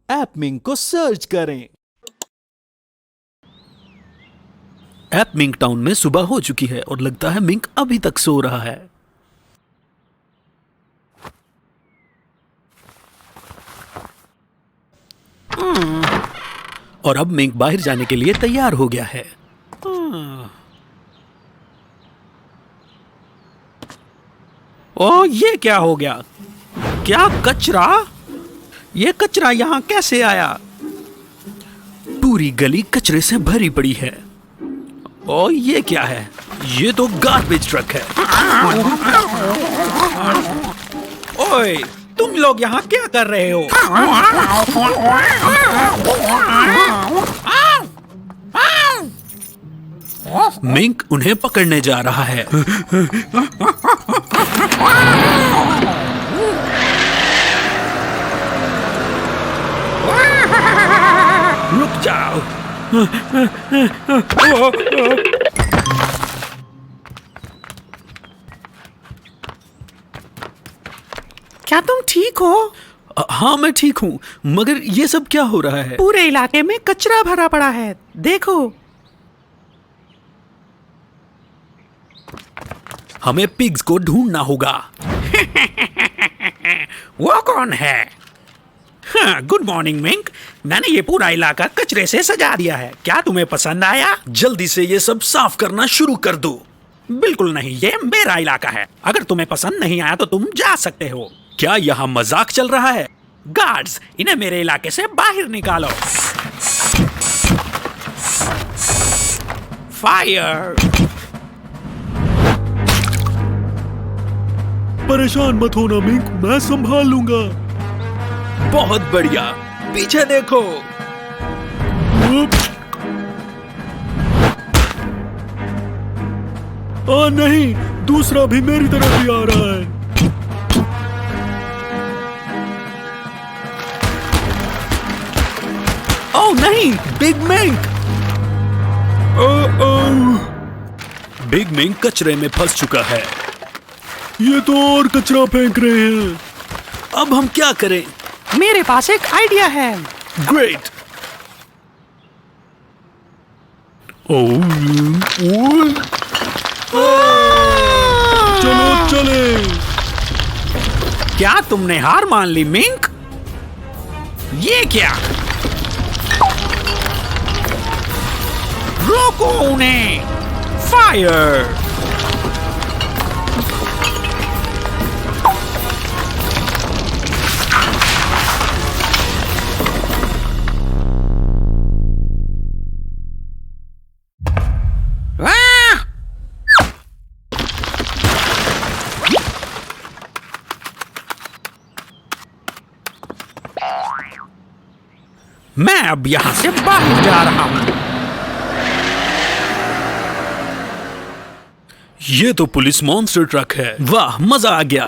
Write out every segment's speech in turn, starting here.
App mink को search करें। App mink town में सुबह हो चुकी है और लगता है मिंक अभी तक सो रहा है। और अब मिंक बाहर जाने के लिए तैयार हो गया है। ओ, ये क्या हो गया? क्या कचरा? ये कचरा यहां कैसे आया? पूरी गली कचरे से भरी पड़ी है। ओ, ये क्या है? ये तो गार्बेज ट्रक है। ओए, तुम लोग यहाँ क्या कर रहे हो? मिंक उन्हें पकड़ने जा रहा है। रुक जाओ। क्या तुम ठीक हो? हाँ, मैं ठीक हूँ, मगर ये सब क्या हो रहा है? पूरे इलाके में कचरा भरा पड़ा है, देखो। हमें पिग्स को ढूंढना होगा। वो कौन है? हाँ, गुड मॉर्निंग मिंक। मैंने ये पूरा इलाका कचरे से सजा दिया है। क्या तुम्हें पसंद आया? जल्दी से ये सब साफ करना शुरू कर दो। बिल्कुल नहीं, ये मेरा इलाका है। अगर तुम्हें पसंद नहीं आया तो तुम जा सकते हो। क्या यहाँ मजाक चल रहा है? गार्ड्स, इन्हें मेरे इलाके से बाहर निकालो। फायर! परेशान मत होना मिंक, मैं संभाल लूंगा। बहुत बढ़िया, पीछे देखो। नहीं, दूसरा भी मेरी तरफ ही आ रहा है। ओह नहीं, बिग मिंक! बिग मिंक कचरे में फंस चुका है। ये तो और कचरा फेंक रहे हैं। अब हम क्या करें? मेरे पास एक आइडिया है। ग्रेट! चलो चले। क्या तुमने हार मान ली मिंक? ये क्या? रोको उन्हें! फायर! मैं अब यहां से बाहर जा रहा हूं। ये तो पुलिस मॉन्स्टर ट्रक है। वाह, मजा आ गया।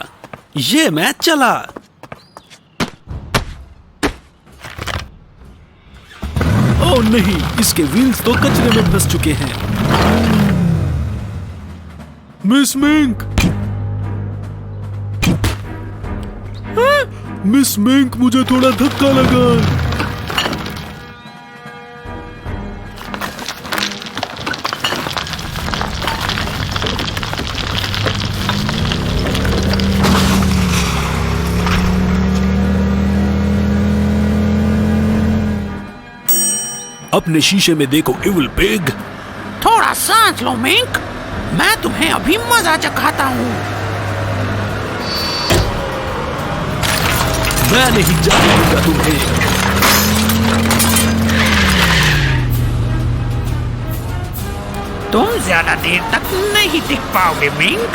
ये मैं चला। ओह नहीं, इसके व्हील्स तो कचरे में फंस चुके हैं। Miss mink! मिस मिंक, मुझे थोड़ा धक्का लगा। अपने शीशे में देखो इविल पिग। थोड़ा सांस लो मिंक, मैं तुम्हें अभी मजा चखाता हूँ। मैं नहीं जाने दूंगा तुम्हें। तुम ज्यादा देर तक नहीं टिक पाओगे मिंक।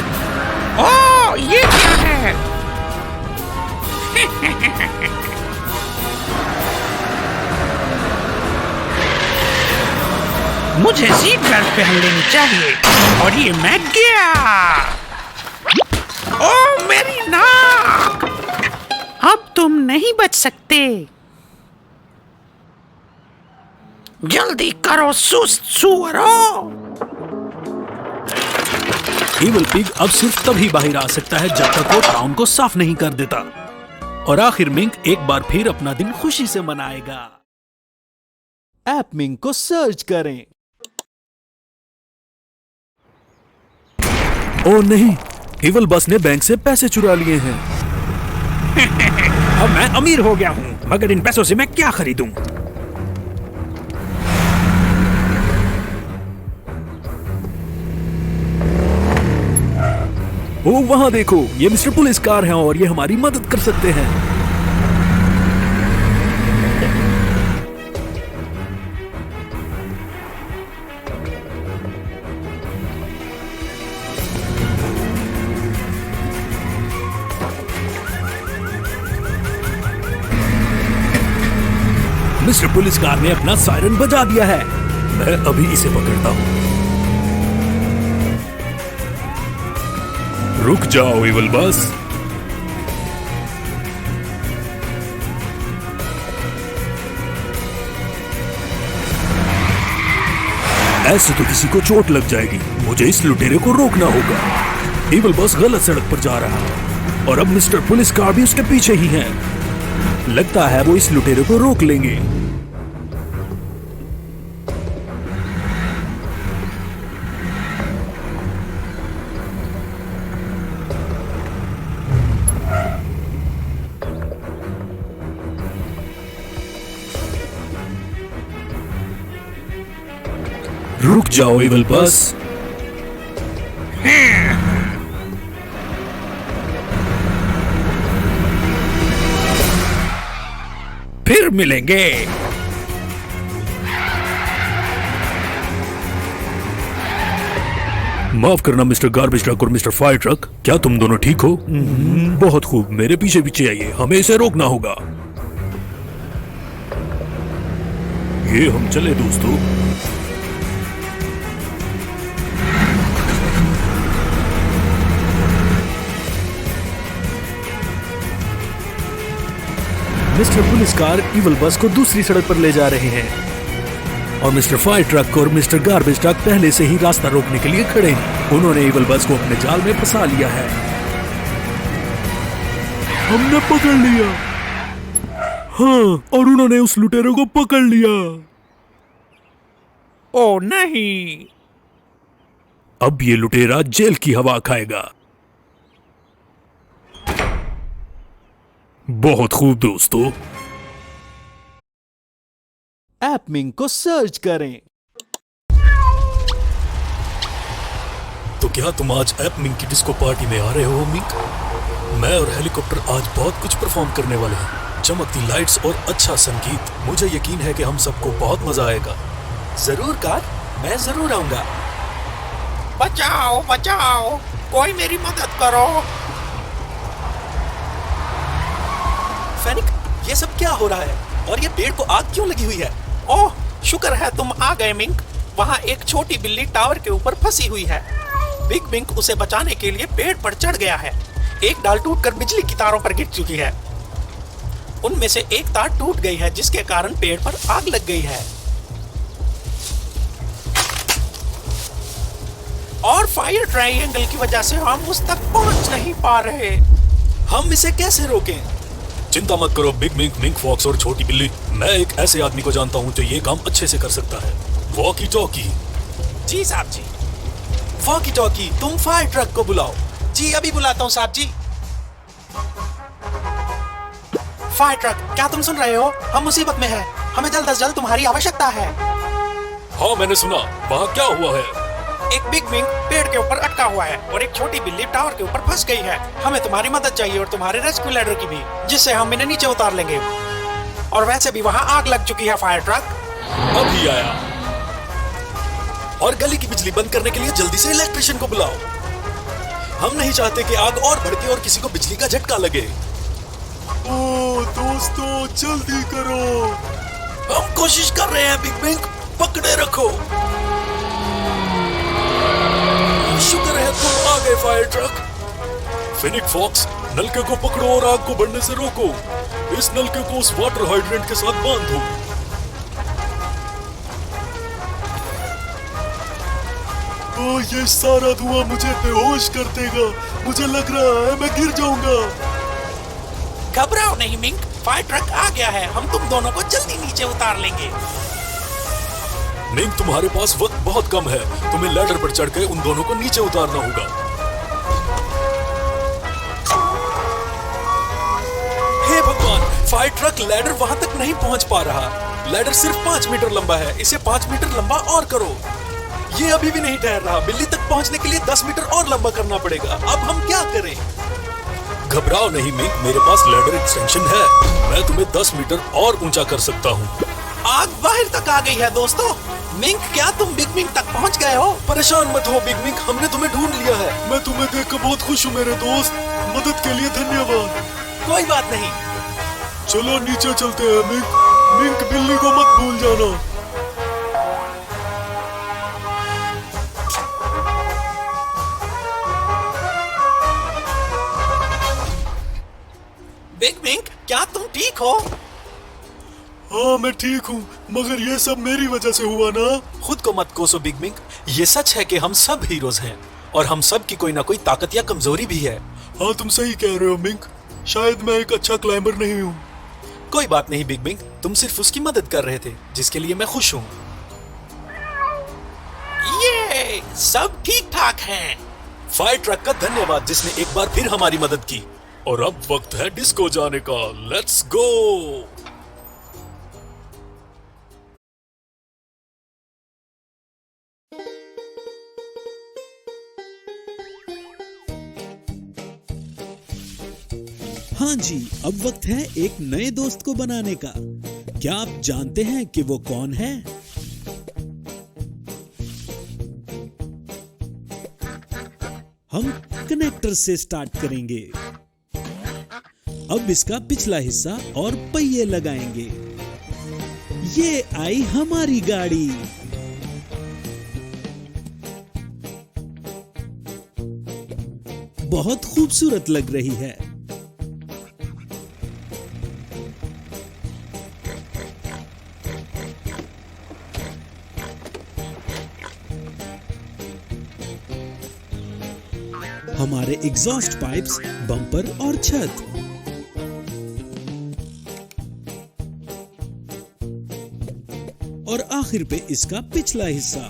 ओह, ये क्या है? मुझे सीट बेल्ट पहन लेनी चाहिए। और ये मैं गया। ओह, मेरी नाक! अब तुम नहीं बच सकते। जल्दी करो सुस्त सुअरों! इविल पिग अब सिर्फ तभी बाहर आ सकता है जब तक वो टाउन को साफ नहीं कर देता। और आखिर मिंक एक बार फिर अपना दिन खुशी से मनाएगा। ऐप मिंक को सर्च करें। ओ नहीं, इवल बस ने बैंक से पैसे चुरा लिए हैं। अब मैं अमीर हो गया हूँ, मगर इन पैसों से मैं क्या खरीदूं? ओ वहां देखो, ये मिस्टर पुलिस कार हैं और ये हमारी मदद कर सकते हैं। मिस्टर पुलिस कार ने अपना सायरन बजा दिया है। मैं अभी इसे पकड़ता हूं। रुक जाओ इवल बस। ऐसे तो किसी को चोट लग जाएगी। मुझे इस लुटेरे को रोकना होगा। इवल बस गलत सड़क पर जा रहा है और अब मिस्टर पुलिस कार भी उसके पीछे ही है। लगता है वो इस लुटेरे को रोक लेंगे। रुक जाओ इवल बस। फिर मिलेंगे। माफ करना मिस्टर गार्बेज ट्रक और मिस्टर फायर ट्रक, क्या तुम दोनों ठीक हो? बहुत खूब, मेरे पीछे पीछे आइए, हमें इसे रोकना होगा। ये हम चले दोस्तों। मिस्टर पुलिस कार इवल बस को दूसरी सड़क पर ले जा रहे हैं और मिस्टर फायर ट्रक और मिस्टर गार्बेज ट्रक पहले से ही रास्ता रोकने के लिए खड़े हैं। उन्होंने इवल बस को अपने जाल में फंसा लिया है। हमने पकड़ लिया। हाँ, और उन्होंने उस लुटेरे को पकड़ लिया। ओ नहीं, अब ये लुटेरा जेल की हवा खाएगा। बहुत खूब दोस्तों। ऐप मिंक को सर्च करें। तो क्या तुम आज ऐप मिंक की डिस्को पार्टी में आ रहे हो मिंक? मैं और हेलीकॉप्टर आज बहुत कुछ परफॉर्म करने वाले हैं। चमकती लाइट्स और अच्छा संगीत। मुझे यकीन है कि हम सबको बहुत मजा आएगा। जरूर कार, मैं जरूर आऊंगा। बचाओ बचाओ, कोई मेरी मदद करो। फेनिक, ये सब क्या हो रहा है और ये पेड़ को आग क्यों लगी हुई है? ओह, शुक्र है तुम आ गए मिंक। वहाँ एक छोटी बिल्ली टावर के ऊपर फंसी हुई है। बिग मिंक उसे बचाने के लिए पेड़ पर चढ़ गया है। एक डाल टूटकर बिजली की तारों पर गिर चुकी है। उनमें से एक तार टूट गई है जिसके कारण पेड़ पर आग लग गई है। और फायर ट्रायंगल की वजह से हम उस तक पहुंच नहीं पा रहे। हम इसे कैसे रोकें? चिंता मत करो बिग मिंक, मिंक फॉक्स और छोटी बिल्ली। मैं एक ऐसे आदमी को जानता हूँ जो ये काम अच्छे से कर सकता है। Walkie talkie. जी साहब जी। वॉकी टॉकी, तुम फायर ट्रक को बुलाओ। जी अभी बुलाता हूँ साहब जी। फायर ट्रक, क्या तुम सुन रहे हो? हम मुसीबत में हैं। हमें जल्द से जल्द तुम्हारी आवश्यकता है। हाँ मैंने सुना, वहाँ क्या हुआ है? एक बिग मिंक पेड़ के ऊपर अटका हुआ है और एक छोटी बिल्ली टावर के ऊपर फंस गई है। हमें तुम्हारी मदद चाहिए और तुम्हारे रेस्क्यू लैडर की भी, जिससे हम इन्हें नीचे उतार लेंगे। और वैसे भी वहाँ आग लग चुकी है। फायर ट्रक अभी आया। और गली की बिजली बंद करने के लिए जल्दी से इलेक्ट्रिशियन को बुलाओ। हम नहीं चाहते कि आग और भड़के और किसी को बिजली का झटका लगे। ओ दोस्तों, जल्दी करो। हम कोशिश कर रहे हैं बिग मिंक, पकड़े रखो। शुक्र है तुम आ गए फायर ट्रक। फिनिक फॉक्स, नलके को पकड़ो और आग को बढ़ने से रोको। इस नलके को उस वाटर हाइड्रेंट के साथ बांध दो। ओ, ये सारा धुआं मुझे बेहोश कर देगा। मुझे लग रहा है मैं गिर जाऊंगा। घबराओ नहीं मिंक, फायर ट्रक आ गया है। हम तुम दोनों को जल्दी नीचे उतार लेंगे। मिंक, तुम्हारे पास वक्त बहुत कम है। तुम्हें लैडर पर चढ़कर उन दोनों को नीचे उतारना होगा। हे भगवान, फायर ट्रक लैडर वहां तक नहीं पहुंच पा रहा। लैडर सिर्फ 5 मीटर लंबा है, इसे 5 मीटर लंबा और करो। ये अभी भी नहीं ठहर रहा। बिल्ली तक पहुंचने के लिए 10 मीटर और लंबा करना पड़ेगा। अब हम क्या करें? घबराओ नहीं मिंक, मेरे पास लैडर एक्सटेंशन है। मैं तुम्हें 10 मीटर और ऊंचा कर सकता हूँ। आग बाहर तक आ गई है दोस्तों। मिंक, क्या तुम बिग मिंक तक पहुंच गए हो? परेशान मत हो बिग मिंक, हमने तुम्हें ढूंढ लिया है। मैं तुम्हें देखकर बहुत खुश हूँ मेरे दोस्त। मदद के लिए धन्यवाद। कोई बात नहीं। चलो नीचे चलते हैं मिंक। मिंक, बिल्ली को मत भूल जाना। बिग मिंक, क्या तुम ठीक हो? हाँ, मैं ठीक हूँ, मगर ये सब मेरी वजह से हुआ ना। खुद को मत कोसो बिग मिंक। ये सच है कि हम सब हीरोज हैं और हम सब की कोई ना कोई ताकत या कमजोरी भी है। हाँ, तुम सही कह रहे हो मिंक। शायद मैं एक अच्छा क्लाइंबर नहीं हूँ। कोई बात नहीं बिग मिंक, तुम सिर्फ उसकी मदद कर रहे थे, जिसके लिए मैं खुश हूँ। ये सब ठीक ठाक हैं। फायर ट्रक का धन्यवाद जिसने एक बार फिर हमारी मदद की। और अब वक्त है डिस्को जाने का। Let's go. हाँ जी, अब वक्त है एक नए दोस्त को बनाने का। क्या आप जानते हैं कि वो कौन है? हम कनेक्टर से स्टार्ट करेंगे। अब इसका पिछला हिस्सा और पहिए लगाएंगे। ये आई हमारी गाड़ी। बहुत खूबसूरत लग रही है। हमारे एग्जॉस्ट पाइप्स, बम्पर और छत। और आखिर पे इसका पिछला हिस्सा।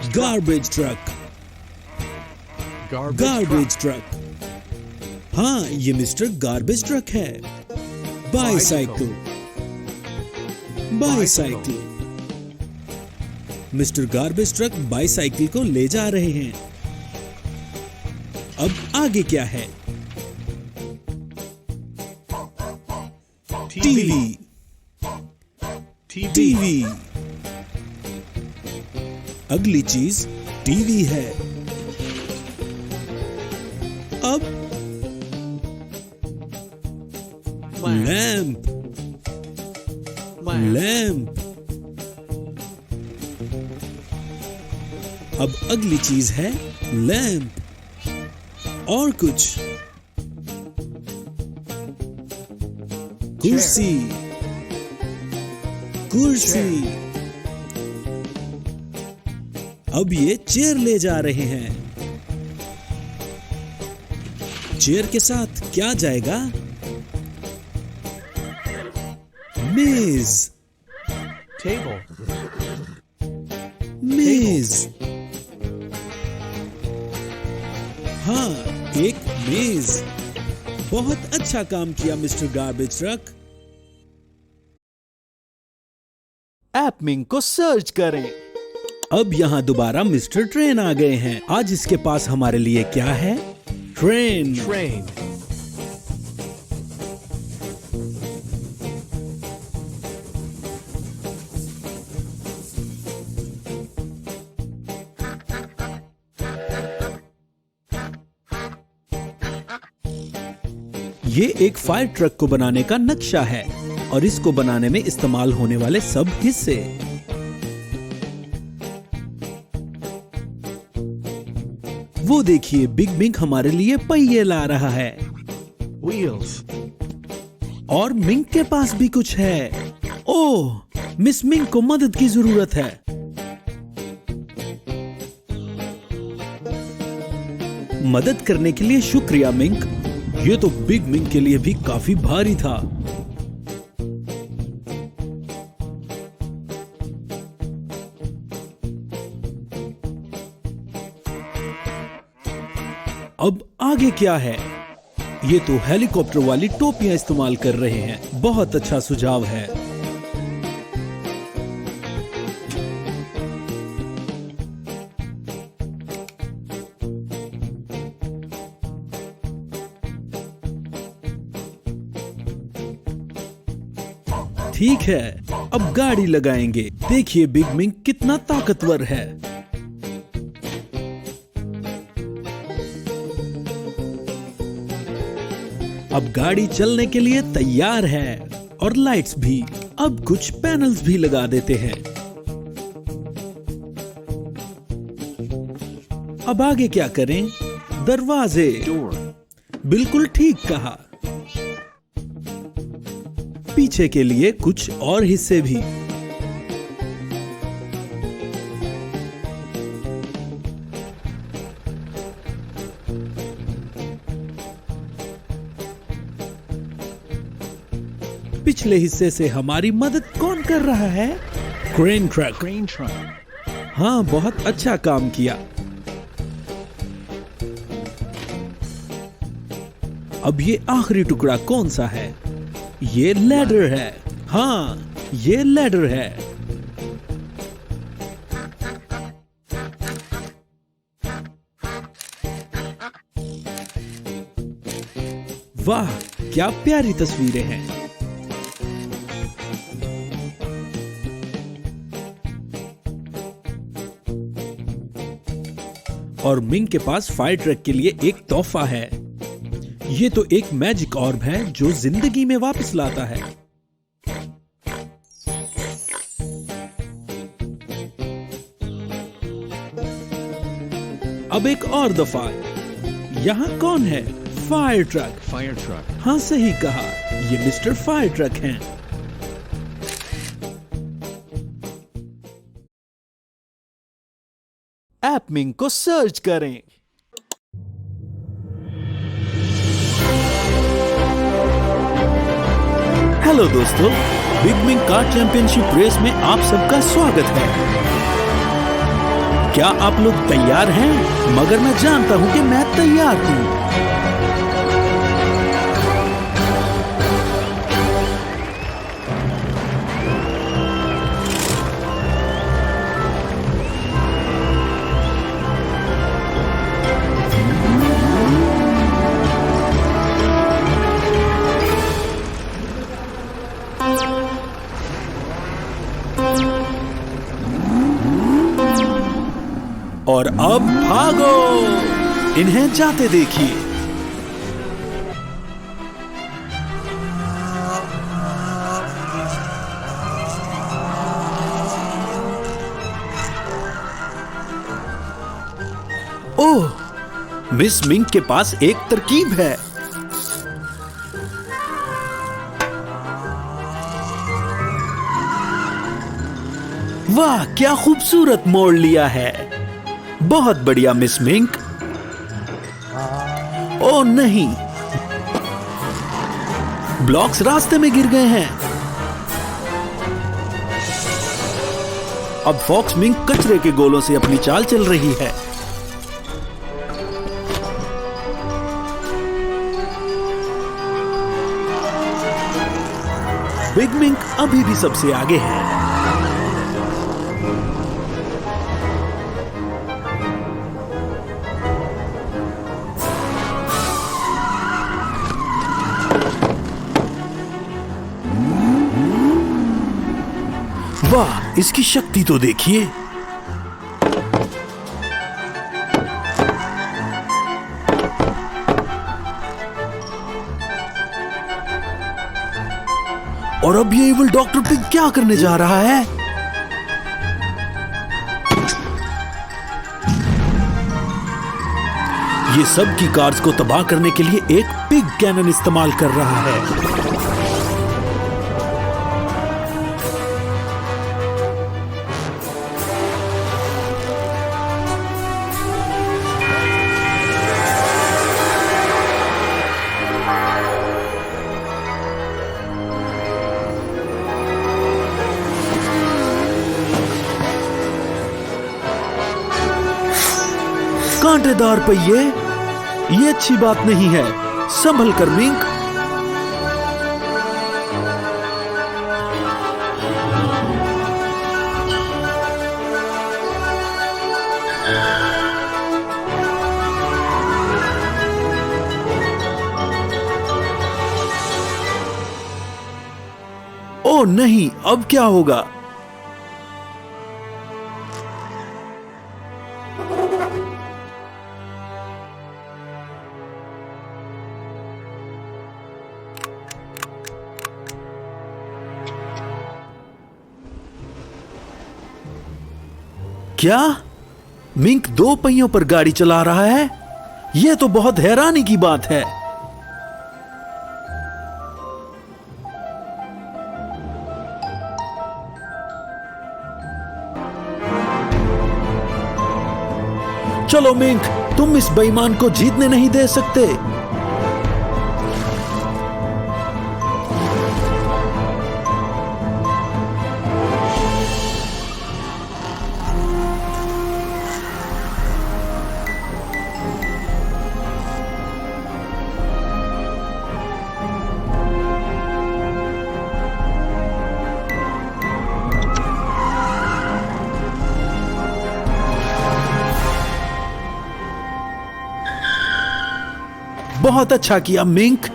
Garbage truck. Garbage truck. हाँ, ये मिस्टर गार्बेज ट्रक है। Bicycle. Bicycle. Mister garbage truck bicycle को ले जा रहे हैं। अब आगे क्या है? टीवी। टीवी। अगली चीज टीवी है। अब लैंप। लैंप। अब अगली चीज है लैंप। और कुछ? कुर्सी। कुर्सी। अब ये चेयर ले जा रहे हैं। चेयर के साथ क्या जाएगा? मेज। मेज। हाँ, एक मेज। बहुत अच्छा काम किया मिस्टर गार्बेज ट्रक। एपमिंक को सर्च करें। अब यहाँ दोबारा मिस्टर ट्रेन आ गए हैं। आज इसके पास हमारे लिए क्या है? ट्रेन। ट्रेन। ये एक फायर ट्रक को बनाने का नक्शा है और इसको बनाने में इस्तेमाल होने वाले सब हिस्से। वो देखिए, बिग मिंक हमारे लिए पहिए ला रहा है। व्हील्स। और मिंक के पास भी कुछ है। ओह, मिस मिंक को मदद की जरूरत है। मदद करने के लिए शुक्रिया मिंक। ये तो बिग मिंक के लिए भी काफी भारी था। अब आगे क्या है? ये तो हेलीकॉप्टर वाली टोपियां इस्तेमाल कर रहे हैं। बहुत अच्छा सुझाव है। ठीक है, अब गाड़ी लगाएंगे। देखिए बिग मिंक कितना ताकतवर है। अब गाड़ी चलने के लिए तैयार है और लाइट्स भी। अब कुछ पैनल्स भी लगा देते हैं। अब आगे क्या करें? दरवाजे। बिल्कुल ठीक कहा। पीछे के लिए कुछ और हिस्से भी। पिछले हिस्से से हमारी मदद कौन कर रहा है? Crane truck. हाँ, बहुत अच्छा काम किया। अब ये आखिरी टुकड़ा कौन सा है? ये लैडर है। हाँ, ये लैडर है। वाह, क्या प्यारी तस्वीरें हैं। और मिंग के पास फायर ट्रक के लिए एक तोहफा है। ये तो एक मैजिक ऑर्ब है जो जिंदगी में वापस लाता है। अब एक और दफा। यहाँ कौन है? Fire truck. हाँ, सही कहा, ये मिस्टर फायर ट्रक हैं। ऐप मिंक को सर्च करें। हेलो दोस्तों, big mink car championship race में आप सबका स्वागत है। क्या आप लोग तैयार हैं? मगर मैं जानता हूं कि मैं तैयार हूं। और अब भागो, इन्हें जाते देखिए। ओह, मिस मिंक के पास एक तरकीब है। वाह, क्या खूबसूरत मोड़ लिया है। बहुत बढ़िया मिस मिंक। ओह नहीं, ब्लॉक्स रास्ते में गिर गए हैं। अब फॉक्स मिंक कचरे के गोलों से अपनी चाल चल रही है। बिग मिंक अभी भी सबसे आगे है। वाह, इसकी शक्ति तो देखिए। और अब ये इविल डॉक्टर पिग क्या करने जा रहा है? ये सब की कार्स को तबाह करने के लिए एक पिग कैनन इस्तेमाल कर रहा है। कांटेदार पहिए, ये अच्छी बात नहीं है। संभल कर मिंक। ओ नहीं, अब क्या होगा? क्या मिंक 2 पहियों पर गाड़ी चला रहा है? यह तो बहुत हैरानी की बात है। चलो मिंक, तुम इस बेईमान को जीतने नहीं दे सकते। बहुत अच्छा किया मिंक।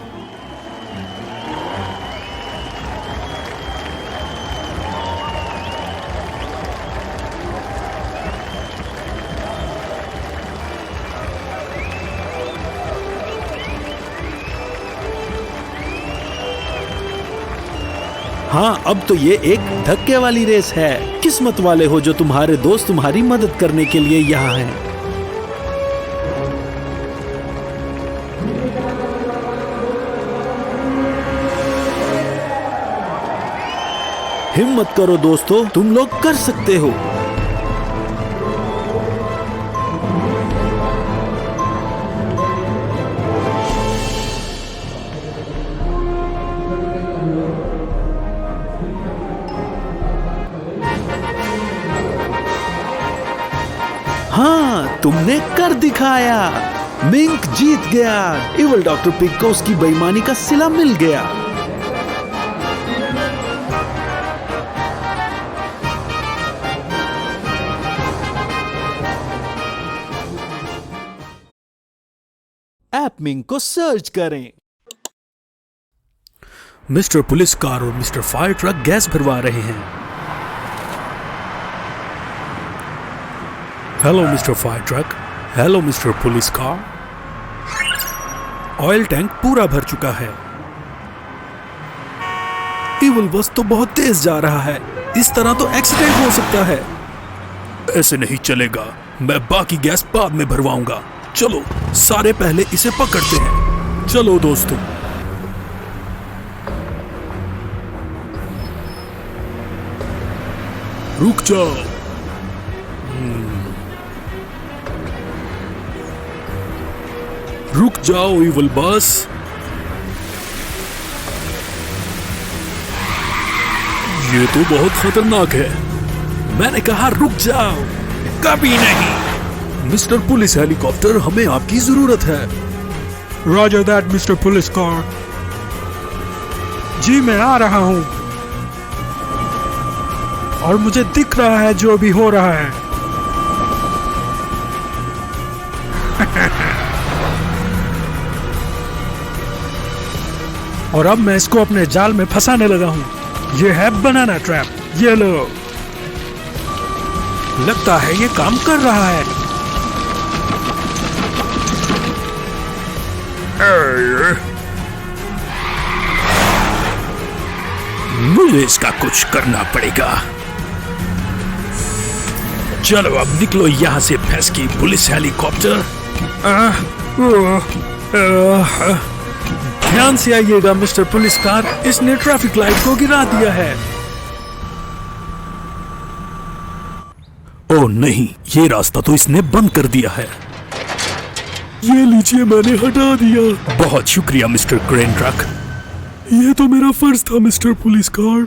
हाँ, अब तो ये एक धक्के वाली रेस है। किस्मत वाले हो जो तुम्हारे दोस्त तुम्हारी मदद करने के लिए यहाँ हैं। हिम्मत करो दोस्तों, तुम लोग कर सकते हो। हाँ, तुमने कर दिखाया। मिंक जीत गया। इवल डॉक्टर पिग को उसकी बेईमानी का सिला मिल गया। ऐप मिंक को सर्च करें। मिस्टर पुलिस कार और मिस्टर फायर ट्रक गैस भरवा रहे हैं। Hello mister fire truck. Hello mister police car. Oil tank पूरा भर चुका है। इवल बस तो बहुत तेज जा रहा है। इस तरह तो एक्सीडेंट हो सकता है। ऐसे नहीं चलेगा। मैं बाकी गैस बाद में भरवाऊंगा। चलो सारे पहले इसे पकड़ते हैं। चलो दोस्तों। रुक जाओ। रुक जाओ इवल बस। ये तो बहुत खतरनाक है। मैंने कहा रुक जाओ। कभी नहीं। मिस्टर पुलिस हेलीकॉप्टर, हमें आपकी जरूरत है। Roger that, Mr. Police Car. जी मैं आ रहा हूं और मुझे दिख रहा है जो भी हो रहा है। और अब मैं इसको अपने जाल में फंसाने लगा हूं। ये है बनाना ट्रैप। ये लो। लगता है ये काम कर रहा है। मुझे इसका कुछ करना पड़ेगा। चलो अब निकलो यहाँ से फैसकी पुलिस हेलीकॉप्टर। ध्यान से आइएगा मिस्टर पुलिस कार, इसने ट्रैफिक लाइट को गिरा दिया है। ओह नहीं, ये रास्ता तो इसने बंद कर दिया है। ये लीजिए, मैंने हटा दिया। बहुत शुक्रिया मिस्टर क्रेन ट्रक। ये तो मेरा फर्ज था मिस्टर पुलिस कार।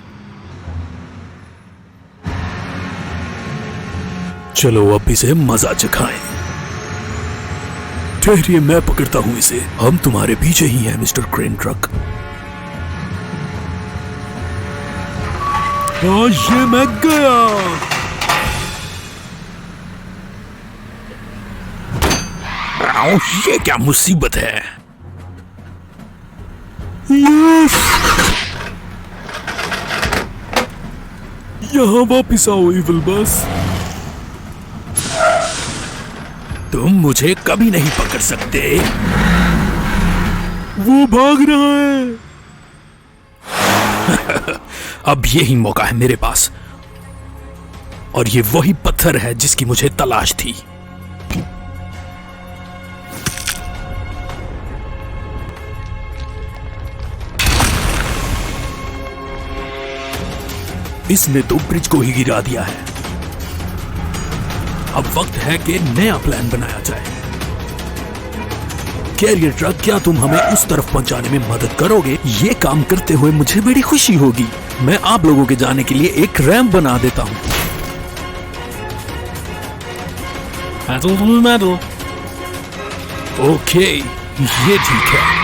चलो अब इसे मजा चखाएं। ठहरिए, मैं पकड़ता हूँ इसे। हम तुम्हारे पीछे ही हैं मिस्टर क्रेन ट्रक। ये मैं गया। ये क्या मुसीबत है। यहाँ वापिस आओ इविल बॉस। तुम मुझे कभी नहीं पकड़ सकते। वो भाग रहा है। अब यही मौका है मेरे पास, और ये वही पत्थर है जिसकी मुझे तलाश थी। इसने तो ब्रिज को ही गिरा दिया है। अब वक्त है कि नया प्लान बनाया जाए। कैरियर ट्रक, क्या तुम हमें उस तरफ पहुंचाने में मदद करोगे? ये काम करते हुए मुझे बड़ी खुशी होगी। मैं आप लोगों के जाने के लिए एक रैंप बना देता हूं। ओके, ये ठीक है।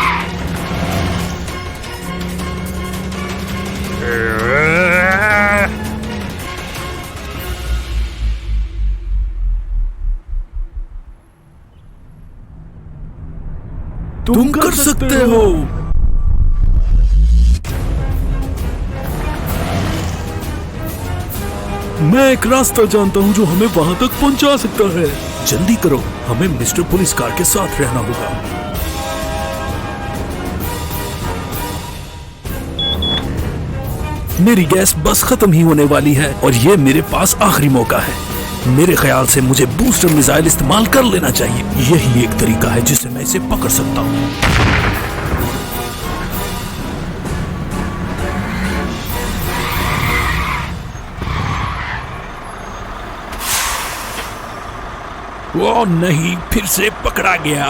तुम कर सकते हो। मैं एक रास्ता जानता हूं जो हमें वहां तक पहुंचा सकता है। जल्दी करो, हमें मिस्टर पुलिस कार के साथ रहना होगा। मेरी गैस बस खत्म ही होने वाली है और ये मेरे पास आखिरी मौका है। मेरे ख्याल से मुझे बूस्टर मिसाइल इस्तेमाल कर लेना चाहिए। यही एक तरीका है जिससे मैं इसे पकड़ सकता हूं। वो नहीं, फिर से पकड़ा गया।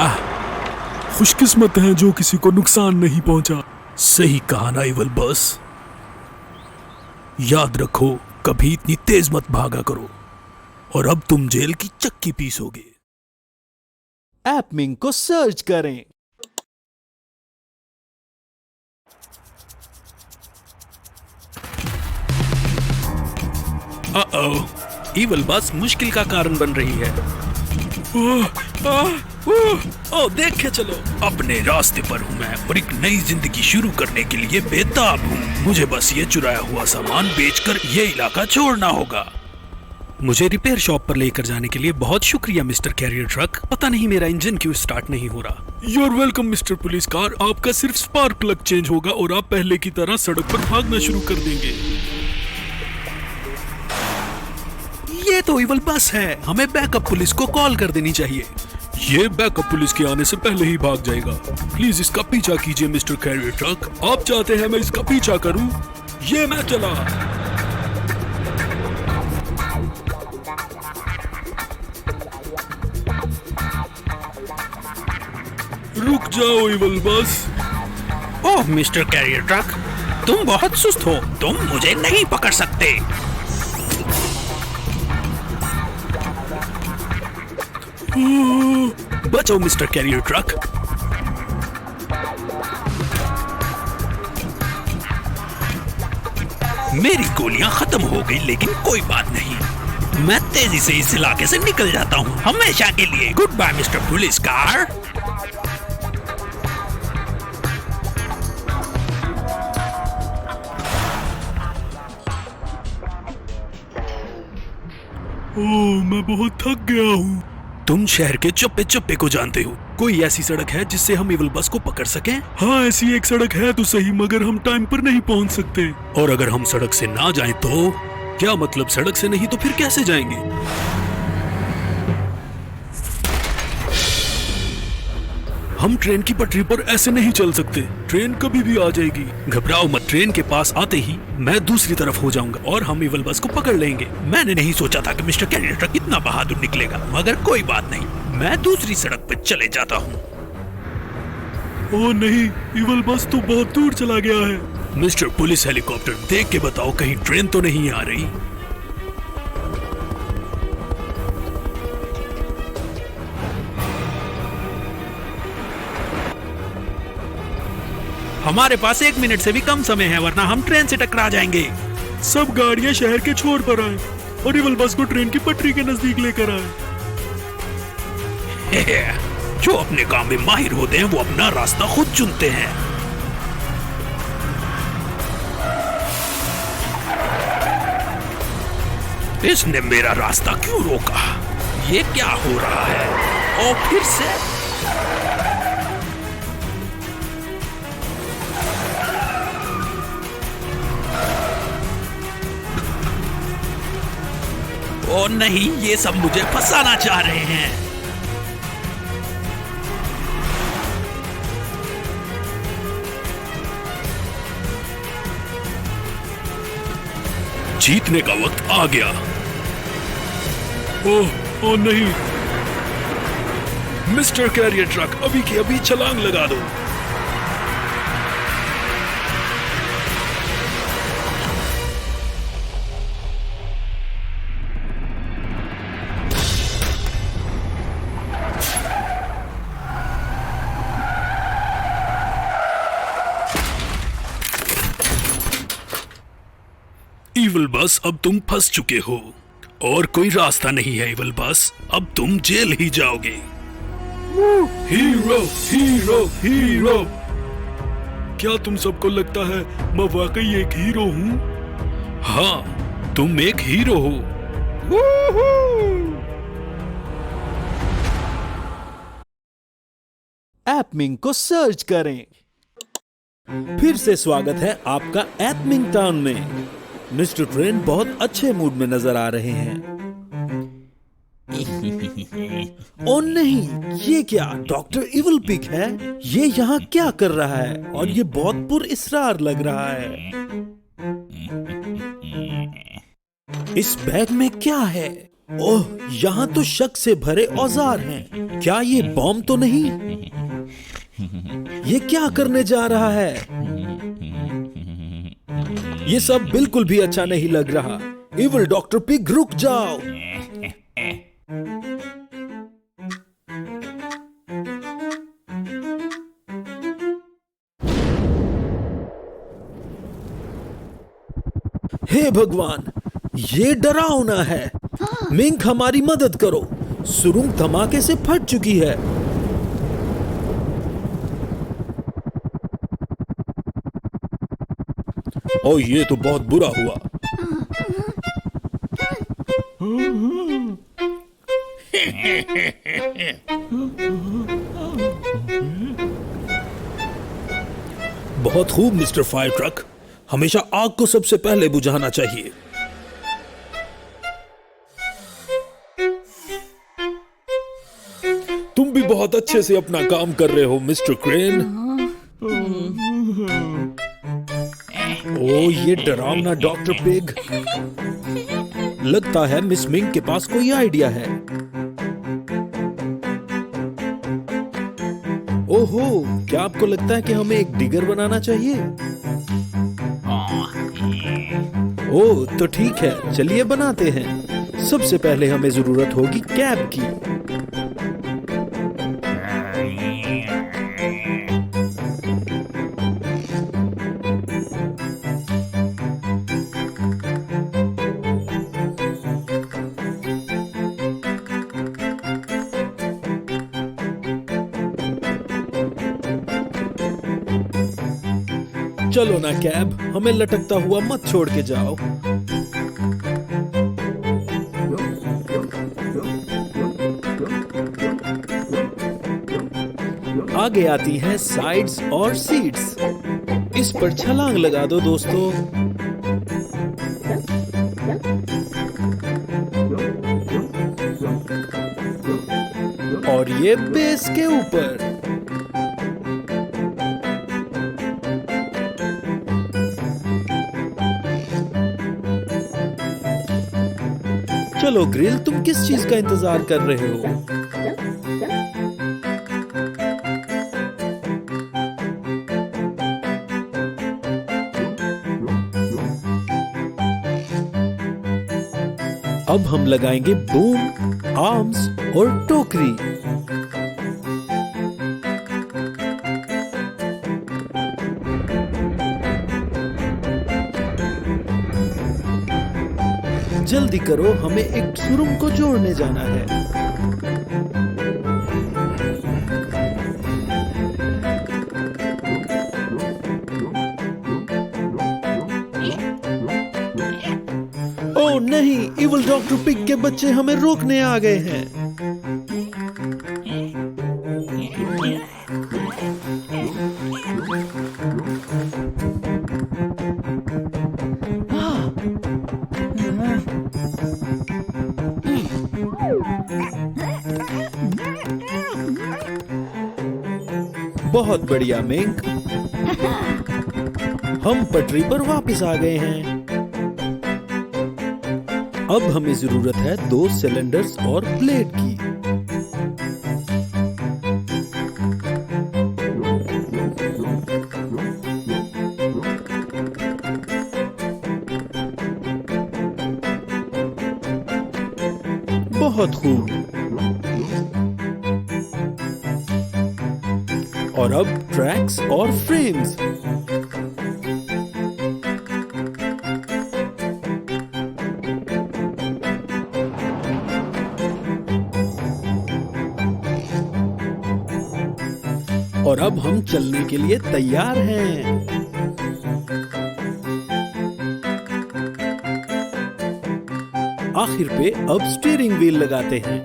खुशकिस्मत है जो किसी को नुकसान नहीं पहुंचा। सही कहा ना इवल बॉस। याद रखो, कभी इतनी तेज मत भागा करो, और अब तुम जेल की चक्की पीसोगे। एपमिंग को सर्च करें। इवल बस मुश्किल का कारण बन रही है। ओ, देखे चलो। अपने रास्ते पर हूँ मैं, और एक नई जिंदगी शुरू करने के लिए बेताब हूँ। मुझे बस ये चुराया हुआ सामान बेचकर ये इलाका छोड़ना होगा। मुझे रिपेयर शॉप पर लेकर जाने के लिए बहुत शुक्रिया मिस्टर कैरियर ट्रक। पता नहीं मेरा इंजन क्यों स्टार्ट नहीं हो रहा। You're welcome mister police car. आपका सिर्फ स्पार्क प्लग चेंज होगा और आप पहले की तरह सड़क पर भागना शुरू कर देंगे। ये तो इवल बस है, हमें बैकअप पुलिस को कॉल कर देनी चाहिए। ये बैकअप पुलिस के आने से पहले ही भाग जाएगा। प्लीज इसका पीछा कीजिए मिस्टर कैरियर ट्रक। आप चाहते हैं मैं इसका पीछा करूं? ये मैं चला। रुक जाओ इवल बस। ओह मिस्टर कैरियर ट्रक, तुम बहुत सुस्त हो, तुम मुझे नहीं पकड़ सकते। बचाओ मिस्टर कैरियर ट्रक। मेरी गोलियां खत्म हो गई, लेकिन कोई बात नहीं, मैं तेजी से इस इलाके से निकल जाता हूं हमेशा के लिए। Goodbye mister police car. Oh, मैं बहुत थक गया हूँ। तुम शहर के चप्पे चप्पे को जानते हो। कोई ऐसी सड़क है जिससे हम इवल बस को पकड़ सकें? हाँ, ऐसी एक सड़क है तो सही, मगर हम टाइम पर नहीं पहुंच सकते। और अगर हम सड़क से ना जाएं तो? क्या मतलब, सड़क से नहीं तो फिर कैसे जाएंगे? हम ट्रेन की पटरी पर ऐसे नहीं चल सकते। ट्रेन कभी भी आ जाएगी। घबराओ मत, ट्रेन के पास आते ही मैं दूसरी तरफ हो जाऊंगा और हम इवल बस को पकड़ लेंगे। मैंने नहीं सोचा था कि मिस्टर कैरियर ट्रक इतना बहादुर निकलेगा, मगर कोई बात नहीं, मैं दूसरी सड़क पर चले जाता हूँ। ओह नहीं, इवल बस तो बहुत दूर चला गया है। मिस्टर पुलिस हेलीकॉप्टर, देख के बताओ कहीं ट्रेन तो नहीं आ रही। हमारे पास 1 मिनट से भी कम समय है, वरना हम ट्रेन से टकरा जाएंगे। सब गाड़ियां शहर के छोर पर आए और इवल बस को ट्रेन की पटरी के नजदीक लेकर आए। जो अपने काम में माहिर होते हैं वो अपना रास्ता खुद चुनते हैं। इसने मेरा रास्ता क्यों रोका? ये क्या हो रहा है? और फिर से ओ नहीं, ये सब मुझे फंसाना चाह रहे हैं। जीतने का वक्त आ गया। ओह नहीं, मिस्टर कैरियर ट्रक, अभी की अभी छलांग लगा दो। इवल बस, अब तुम फंस चुके हो और कोई रास्ता नहीं है इवल बस, अब तुम जेल ही जाओगे। Hero hero hero. क्या तुम सबको लगता है मैं वाकई एक हीरो हूँ? हाँ, तुम एक हीरो हो। एपमिंग को सर्च करें। फिर से स्वागत है आपका एपमिंग टाउन में। मिस्टर ट्रेन बहुत अच्छे मूड में नजर आ रहे हैं। ओ नहीं, ये क्या डॉक्टर इवल पिग है? ये यहाँ क्या कर रहा है? और ये बहुत पुरइसरार लग रहा है। इस बैग में क्या है? ओह, यहाँ तो शक से भरे औजार हैं। क्या ये बॉम्ब तो नहीं? ये क्या करने जा रहा है? ये सब बिल्कुल भी अच्छा नहीं लग रहा। इवल डॉक्टर पिग, रुक जाओ। हे भगवान, ये डरावना है। मिंक, हमारी मदद करो। सुरुंग धमाके से फट चुकी है। ओ, ये तो बहुत बुरा हुआ। बहुत खूब मिस्टर फायर ट्रक, हमेशा आग को सबसे पहले बुझाना चाहिए। तुम भी बहुत अच्छे से अपना काम कर रहे हो मिस्टर क्रेन। ओ, ये डरावना डॉक्टर पिग। लगता है मिस मिंग के पास कोई आइडिया है। ओहो, क्या आपको लगता है कि हमें एक डिगर बनाना चाहिए? ओह, तो ठीक है, चलिए बनाते हैं। सबसे पहले हमें जरूरत होगी कैब की। चलो ना कैब, हमें लटकता हुआ मत छोड़ के जाओ। आगे आती हैं साइड्स और सीट्स। इस पर छलांग लगा दो दोस्तों। और ये बेस के ऊपर। चलो ग्रिल, तुम किस चीज का इंतजार कर रहे हो? अब हम लगाएंगे बूम, आर्म्स और टोकरी। जल्दी करो, हमें एक सुरंग को जोड़ने जाना है। ओह नहीं, इविल डॉक्टर पिग के बच्चे हमें रोकने आ गए हैं। बहुत बढ़िया मिंक, हम पटरी पर वापस आ गए हैं। अब हमें जरूरत है 2 सिलेंडर्स और ब्लेड की। बहुत खूब। और अब ट्रैक्स और फ्रेम्स। और अब हम चलने के लिए तैयार हैं। आखिर पे अब स्टीयरिंग व्हील लगाते हैं।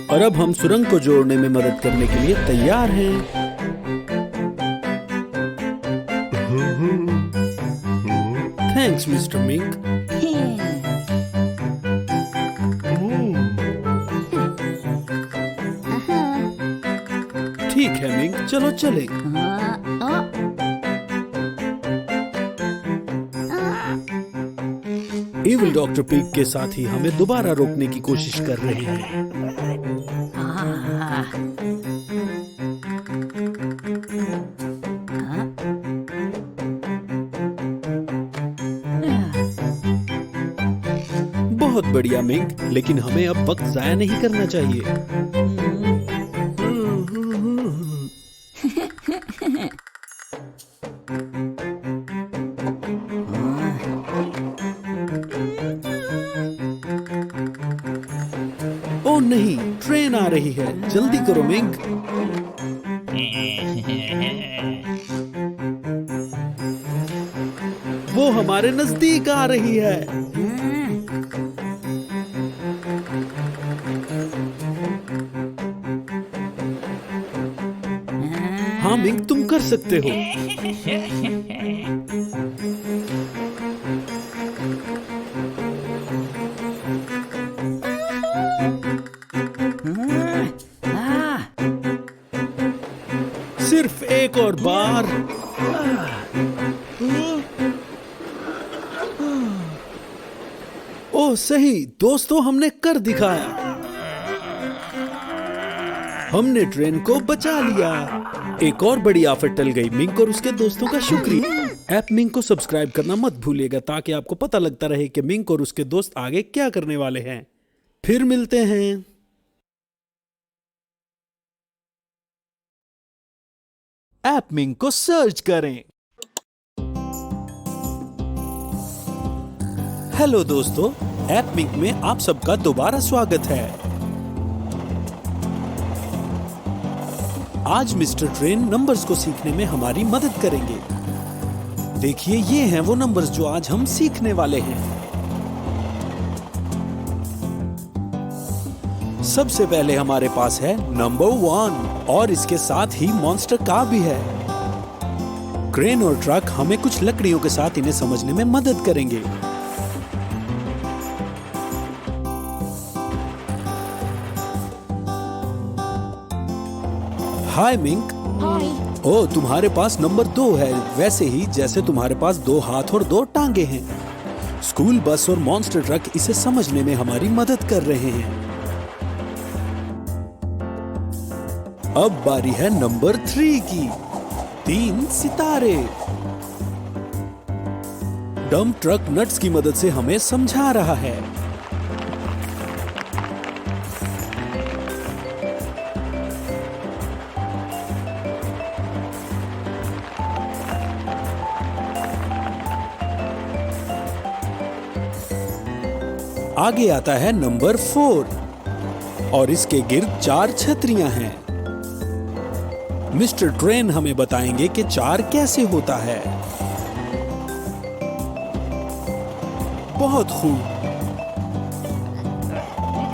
और अब हम सुरंग को जोड़ने में मदद करने के लिए तैयार हैं। Thanks mister mink. ठीक है मिंक, चलो चले। इविल डॉक्टर पिग के साथ ही हमें दोबारा रोकने की कोशिश कर रहे हैं। बहुत बढ़िया मिंक, लेकिन हमें अब वक्त जाया नहीं करना चाहिए। ओह नहीं, ट्रेन आ रही है, जल्दी करो मिंक। वो हमारे नजदीक आ रही है। हाँ मिंक, तुम कर सकते हो। सिर्फ एक और बार। ओह सही दोस्तों, हमने कर दिखाया। हमने ट्रेन को बचा लिया। एक और बड़ी आफत टल गई। मिंक और उसके दोस्तों का शुक्रिया। ऐप मिंक को सब्सक्राइब करना मत भूलिएगा ताकि आपको पता लगता रहे कि मिंक और उसके दोस्त आगे क्या करने वाले हैं। फिर मिलते हैं। ऐप मिंक को सर्च करें। हेलो दोस्तों, ऐप मिंक में आप सबका दोबारा स्वागत है। आज मिस्टर ट्रेन नंबर्स को सीखने में हमारी मदद करेंगे। देखिए, ये हैं वो नंबर्स जो आज हम सीखने वाले हैं। सबसे पहले हमारे पास है नंबर 1 और इसके साथ ही मॉन्स्टर का भी है। क्रेन और ट्रक हमें कुछ लकड़ियों के साथ इन्हें समझने में मदद करेंगे। हाय मिंक। ओह, तुम्हारे पास नंबर 2 है, वैसे ही जैसे तुम्हारे पास 2 हाथ और 2 टांगे हैं। स्कूल बस और मॉन्स्टर ट्रक इसे समझने में हमारी मदद कर रहे हैं। अब बारी है नंबर 3 की। 3 सितारे। डंप ट्रक नट्स की मदद से हमें समझा रहा है। आगे आता है नंबर 4 और इसके गिर्द 4 छतरियां हैं। मिस्टर ट्रेन हमें बताएंगे कि 4 कैसे होता है। बहुत खूब।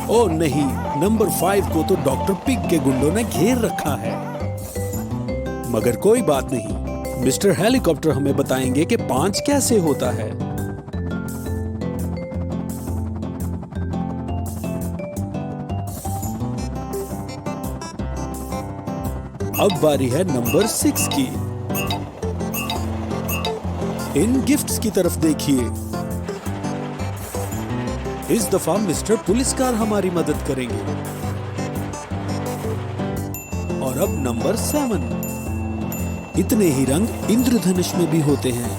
ओ नहीं, नंबर 5 को तो डॉक्टर पिग के गुंडों ने घेर रखा है। मगर कोई बात नहीं, मिस्टर हेलीकॉप्टर हमें बताएंगे कि 5 कैसे होता है। अब बारी है नंबर 6 की। इन गिफ्ट्स की तरफ देखिए। इस दफा मिस्टर पुलिसकार हमारी मदद करेंगे। और अब नंबर 7। इतने ही रंग इंद्रधनुष में भी होते हैं।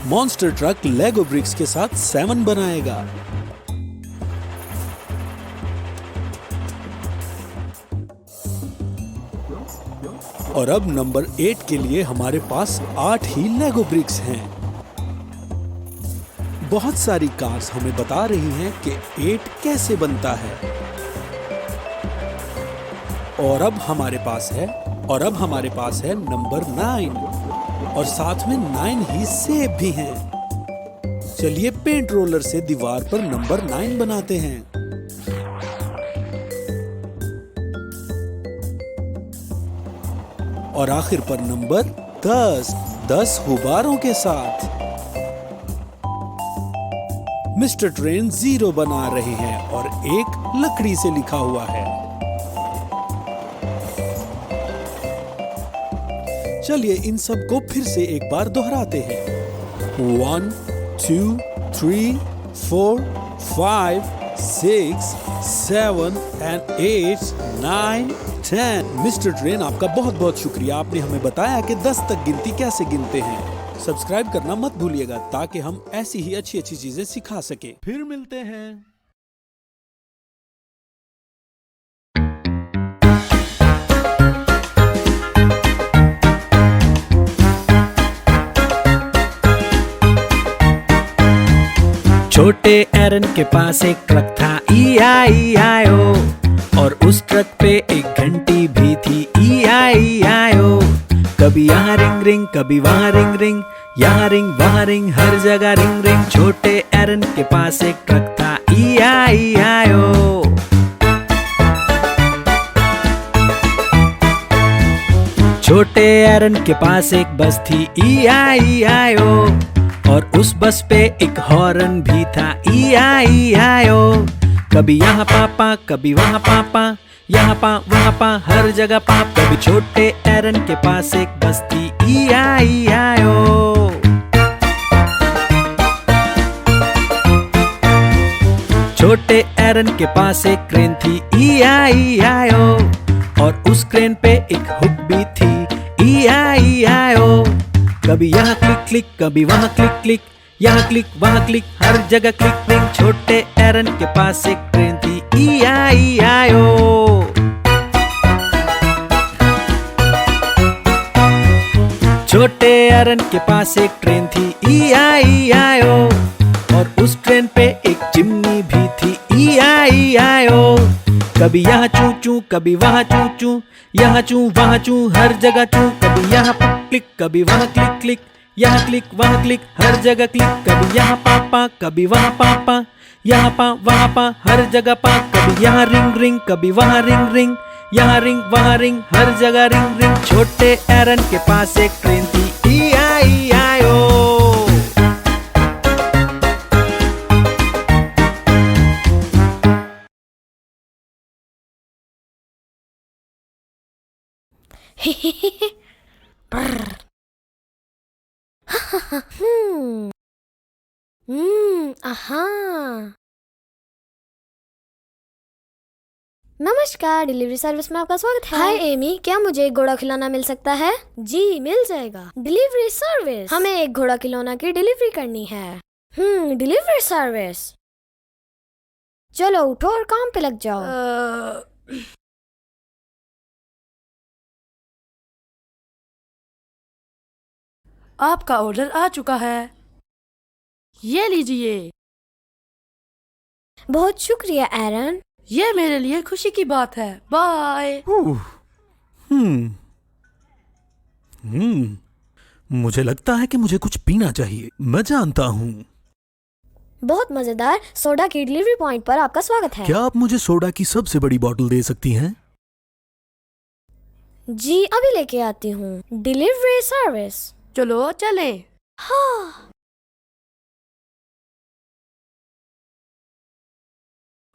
मॉन्स्टर ट्रक लेगो ब्रिक्स के साथ 7 बनाएगा। और अब नंबर 8 के लिए हमारे पास 8 ही लेगो ब्रिक्स हैं। बहुत सारी कार्स हमें बता रही हैं कि 8 कैसे बनता है। और अब हमारे पास है नंबर 9 और साथ में 9 ही सेब भी हैं। चलिए पेंट रोलर से दीवार पर नंबर 9 बनाते हैं। और आखिर पर नंबर 10 गुब्बारों के साथ। मिस्टर ट्रेन 0 बना रहे हैं और एक लकड़ी से लिखा हुआ है। चलिए इन सब को फिर से एक बार दोहराते हैं। 1 2 3 4 5 6 7 and 8 9 10। मिस्टर ट्रेन आपका बहुत बहुत शुक्रिया, आपने हमें बताया कि 10 तक गिनती कैसे गिनते हैं। सब्सक्राइब करना मत भूलिएगा ताकि हम ऐसी ही अच्छी अच्छी चीजें सिखा सके। फिर मिलते हैं। छोटे एरन के पास एक ट्रक था E-I-E-I-O, और उस ट्रक पे एक घंटी भी थी E-I-E-I-O। कभी यहाँ रिंग रिंग, कभी वहाँ रिंग रिंग, यहाँ रिंग वहाँ रिंग, हर जगह रिंग रिंग। छोटे एरन के पास एक ट्रक था E-I-E-I-O। छोटे एरन के पास एक बस थी E-I-E-I-O, और उस बस पे एक हॉर्न भी था E-I-E-I-O। कभी यहाँ पापा, कभी वहाँ पापा, यहाँ पा वहाँ पा, हर जगह पा। कभी छोटे एरन के पास एक बस थी E-I-E-I-O। छोटे एरन के पास एक क्रेन थी E-I-E-I-O, और उस क्रेन पे एक हुक भी थी E-I-E-I-O। कभी यहाँ क्लिक क्लिक, कभी वहाँ क्लिक क्लिक, यहाँ क्लिक वहाँ क्लिक, हर जगह क्लिक क्लिक। छोटे एरन के पास एक ट्रेन थी E-I-E-I-O। छोटे एरन के पास एक ट्रेन थी E-I-E-I-O, और उस ट्रेन पे एक चिमनी भी थी E-I-E-I-O। कभी यहाँ चू चू, कभी वहाँ चू चू, यहाँ चू वहाँ चू, हर जगह चू। कभी यहाँ क्लिक, कभी वहाँ क्लिक क्लिक, यहाँ क्लिक वहाँ क्लिक, हर जगह क्लिक। कभी यहाँ पापा, कभी वहाँ पापा, यहाँ पा वहाँ पा, हर जगह पा। कभी यहाँ रिंग रिंग, कभी वहाँ रिंग रिंग, यहाँ रिंग वहाँ रिंग, हर जगह रिंग रिंग। छोटे एरन के पास एक ट्रेन थी E-I-E-I-O। आहा। नमस्कार, डिलीवरी सर्विस में आपका स्वागत है। हाय एमी, क्या मुझे एक घोड़ा खिलौना मिल सकता है? जी मिल जाएगा। डिलीवरी सर्विस, हमें एक घोड़ा खिलौना की डिलीवरी करनी है। Delivery service. चलो उठो और काम पे लग जाओ। आपका ऑर्डर आ चुका है, ये लीजिए। बहुत शुक्रिया एरन। ये मेरे लिए खुशी की बात है। बाय। मुझे लगता है कि मुझे कुछ पीना चाहिए। मैं जानता हूँ। बहुत मजेदार सोडा की डिलीवरी पॉइंट पर आपका स्वागत है। क्या आप मुझे सोडा की सबसे बड़ी बोतल दे सकती हैं? जी अभी लेके आती हूँ। Delivery service. चलो चले। हाँ।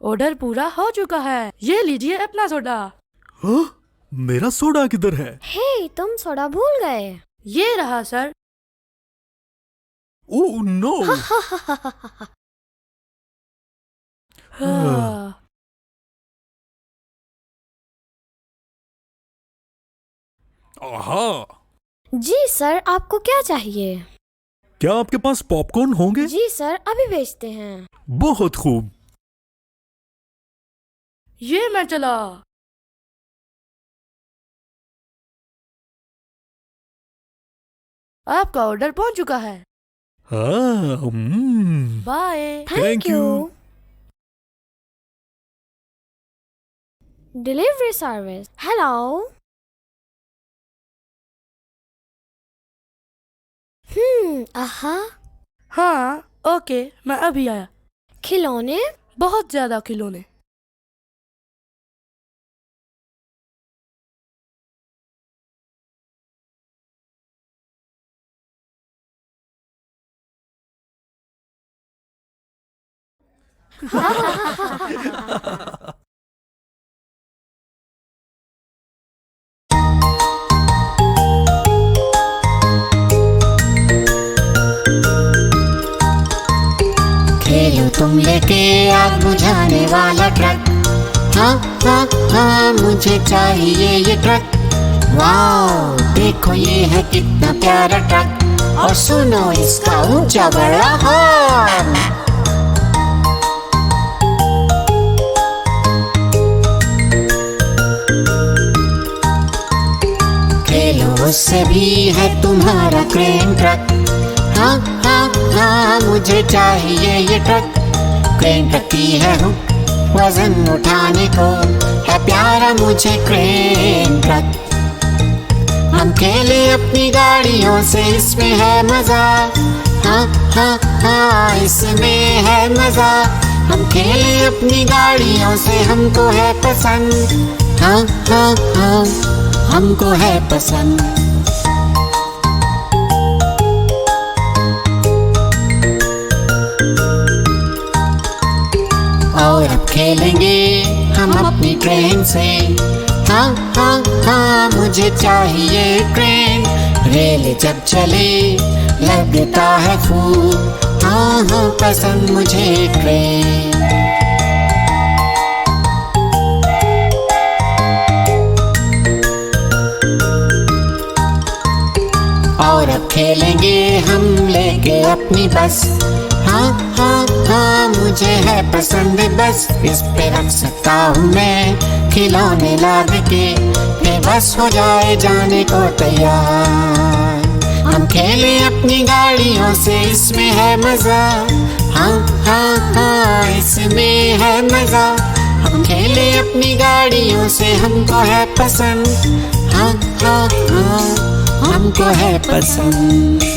ऑर्डर पूरा हो चुका है। ये लीजिए अपना सोडा। हाँ? मेरा सोडा किधर है? हे, तुम सोडा भूल गए। ये रहा सर। Oh no. हाँ। आहा। जी सर, आपको क्या चाहिए? क्या आपके पास पॉपकॉर्न होंगे? जी सर, अभी भेजते हैं। बहुत खूब। ये मैं चला। आपका ऑर्डर पहुंच चुका है। हाँ, bye. Thank you. Delivery service. Hello. आहा। हाँ ओके, मैं अभी आया। खिलौने? बहुत ज्यादा खिलौने। खेलो तुम लेके आग बुझाने वाला ट्रक। हाँ हाँ हाँ मुझे चाहिए ये ट्रक। वाओ देखो ये है कितना प्यारा ट्रक, और सुनो इसका ऊंचा बड़ा हॉर्न। खेलो उससे भी है तुम्हारा क्रेन ट्रक। हाँ हाँ हाँ मुझे चाहिए ये ट्रक। क्रेन ट्रक की है हूँ वजन उठाने को, है प्यारा मुझे क्रेन ट्रक। हम खेले अपनी गाड़ियों से, इसमें है मजा। हाँ हाँ हाँ इसमें है मजा। हम खेले अपनी गाड़ियों से, हमको है पसंद। हाँ हाँ हाँ हमको है पसंद। और अब खेलेंगे हम अपनी ट्रेन से। हाँ हाँ हाँ मुझे चाहिए ट्रेन। रेल जब चले लगता है खूब। हाँ हाँ पसंद मुझे ट्रेन। और अब खेलेंगे हम लेके अपनी बस। हाँ हाँ हाँ मुझे है पसंद बस। इस पे रख सकता हूँ मैं खिलौने लाद के, फिर बस हो जाए जाने को तैयार। हम खेले अपनी गाड़ियों से, इसमें है मजा। हाँ हाँ हाँ इसमें है मजा। हम खेले अपनी गाड़ियों से, हमको है पसंद। हाँ हाँ हाँ हमको है पसंद।